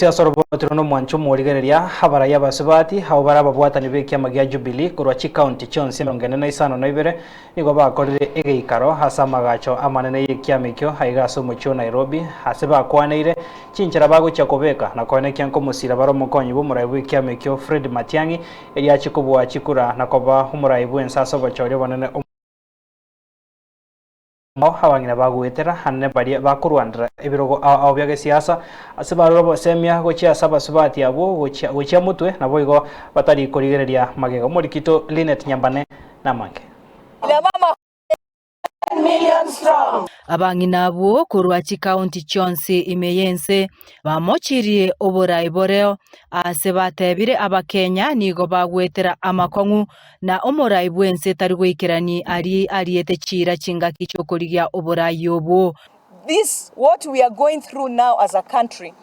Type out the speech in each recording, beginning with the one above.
Siasa robotiro no mwancho murigereria habara y'abasubati hao barababwatani b'ekiama gia Jubilee kurwachi county chonse 42 nigo bakorire egeikaro hasa magacho amanene y'ekiama ekio haigaso mucho Nairobi hase bakwaneire chinchera bagocha kobeka na konekia nkomusira baro mukonyi b'umurayi bw'ekiama ekio Fred Matiang'i eriachi kubwa chikura na koba umurayi bw'ensaso bachori banene habangina bagwetera hanne bari bakurwandira ebirogo abo bya siasa asibaruro bosemia gochia sabasubati abo gochia mutwe nabo igo batari korigereria magego murikito Linet Nyambane namange abangina abo kurwachi county chonse imeyense bamochirie oborayi boreo ase batebire abakenya nigo bagwetera amakongu na omorayi bwense tari gwikirani ariete chira chingaki chokorigia oborayi obo. This, what we are going through now as a country,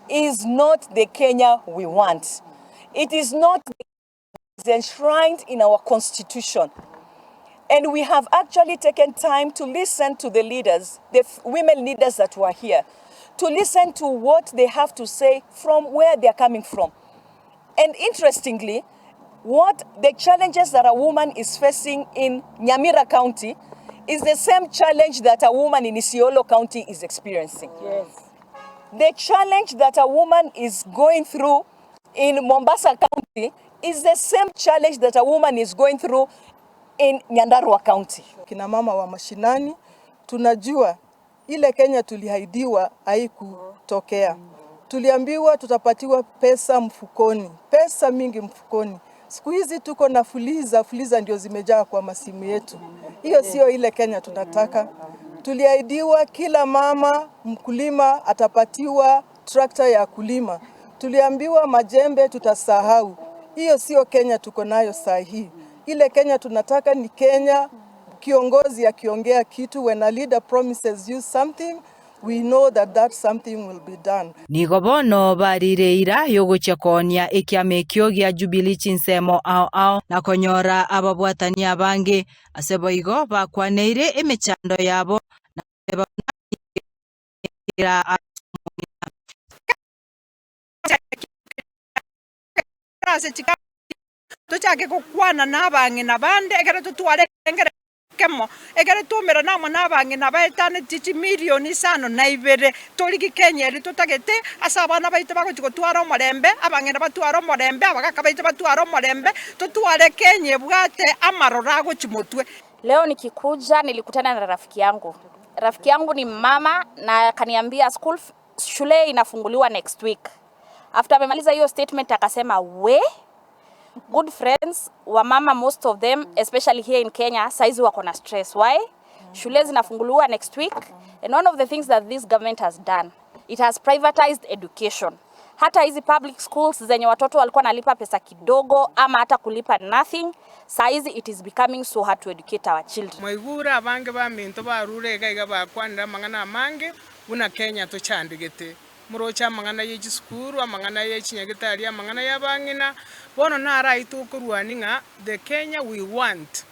is not the Kenya we want. It is not enshrined in our constitution. And we have actually taken time to listen to the leaders, the women leaders that were here, to listen to what they have to say from where they are coming from. And interestingly, what the challenges that a woman is facing in Nyamira County is the same challenge that a woman in Isiolo County is experiencing. Yes. The challenge that a woman is going through in Mombasa County is the same challenge that a woman is going through in Nyandarua County. Kina mama wa mashinani tunajua ile Kenya tulihaidiwa haikutokea. Tuliambiwa tutapatiwa pesa mfukoni, pesa mingi mfukoni. Siku hizi tuko na fuliza ndio zimejaa kwa masimu yetu. Hiyo sio ile Kenya tunataka. Tuliahidiwa kila mama mkulima atapatiwa trakta ya kulima. Tuliambiwa majembe tutasahau. Hiyo sio Kenya tuko nayo saa hii. Ile Kenya tunataka ni Kenya kiongozi akiongea kitu, when a leader promises you something, we know that something will be done. Nigo bono barireira yogochekonia ekiama ekio gia Jubilee chinsemo ao na konyora ababwatani abange aseboigo bakwaneire emechando yabo na ira tuchake kukwana nabangi nabande egere tutware engere kemo egere tumera namwe nabangi nabaetane tichi milioni 5 toliki Kenya eri tutagete asabana baito bagochiko twara omorembe abangi nabatwara omorembe abagaka baito batwara omorembe tutware Kenya bwate amarora gochimotwe. Leo nikikuja nilikutana na rafiki yangu. Rafiki yangu ni mama na kaniambia shule inafunguliwa next week. After amemaliza hiyo statement akasema good friends wa mama, most of them especially here in Kenya saizi wako na stress. Why? Shule zinafunguliwa next week and one of the things that this government has done, it has privatized education. Hata hizi public schools zenye watoto walikuwa nalipa pesa kidogo ama hata kulipa nothing, saizi it is becoming so hard to educate our children. Maigura abange ba minto barure gaiga bakwanira mangana mange una Kenya to chandigete murocha mangana yechi skuru amangana yechi nyagitari amangana yabangina bono na right okurwaninga the Kenya we want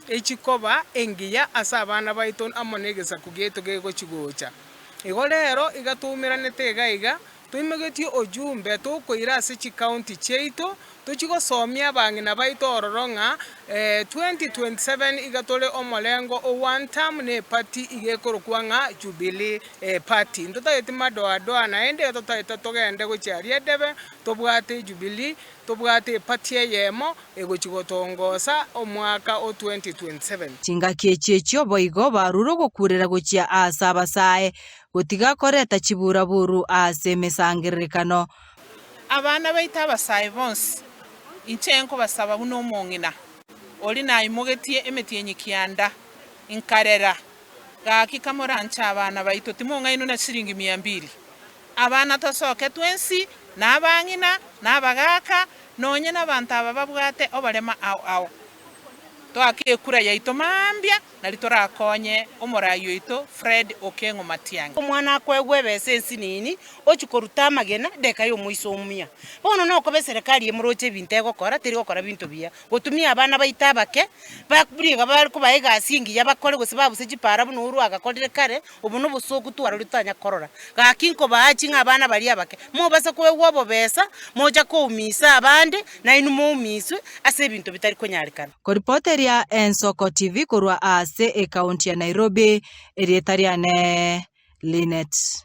echikoba engiya asabana baiton amonegesa kugeto gego chigocha igo rero igatumira netegaiga tuimegeti ojumbe tukoira ase county cheito tuchigosomia bangina baito ororonga 2027 igatole omolengo o one term ne party igekorokwanga Jubilee party ndotageti madoa naende totageta togende gochiaria debe tobwate Jubilee tobwate party yemo egochigotongosa omwaka o 2027 chingaki echechio boigo baruro gokurera gochia asabasae gotiga koreta chibura buru ase mesangirikano abana baita abasae bonse inchenko basaba buno mongina oli naimogetie emetie kianda inkarera gaki kamorancha abana baito timonga ino na shilingi 200 abana tosoke twensi nabangina nabagaka nonye nabantu abababwate obarema ao twakekura yaito mambia na liturakonye omorayi oito Fred Okengo Matiang'i omwana kwegwe besensi nini ochikoruta magena deka yo muiso umia bono no kobe serikali emuroche bintego kora teri gokora bintu bia gotumia abana baita bake bakuriga bari kubaega singi yabakore gosibabu sejipara buno uru agakorire kare obuno busoku twara litanya korora gakinko baachi ng'abana bari abake mo basa kwegwa bo besa moja ko umisa abande na inu mo umiswe ase bintu bitari konyarikana. Koripoteria Ensoko TV korwa ase e kaunti ya Nairobi erietariane Linet.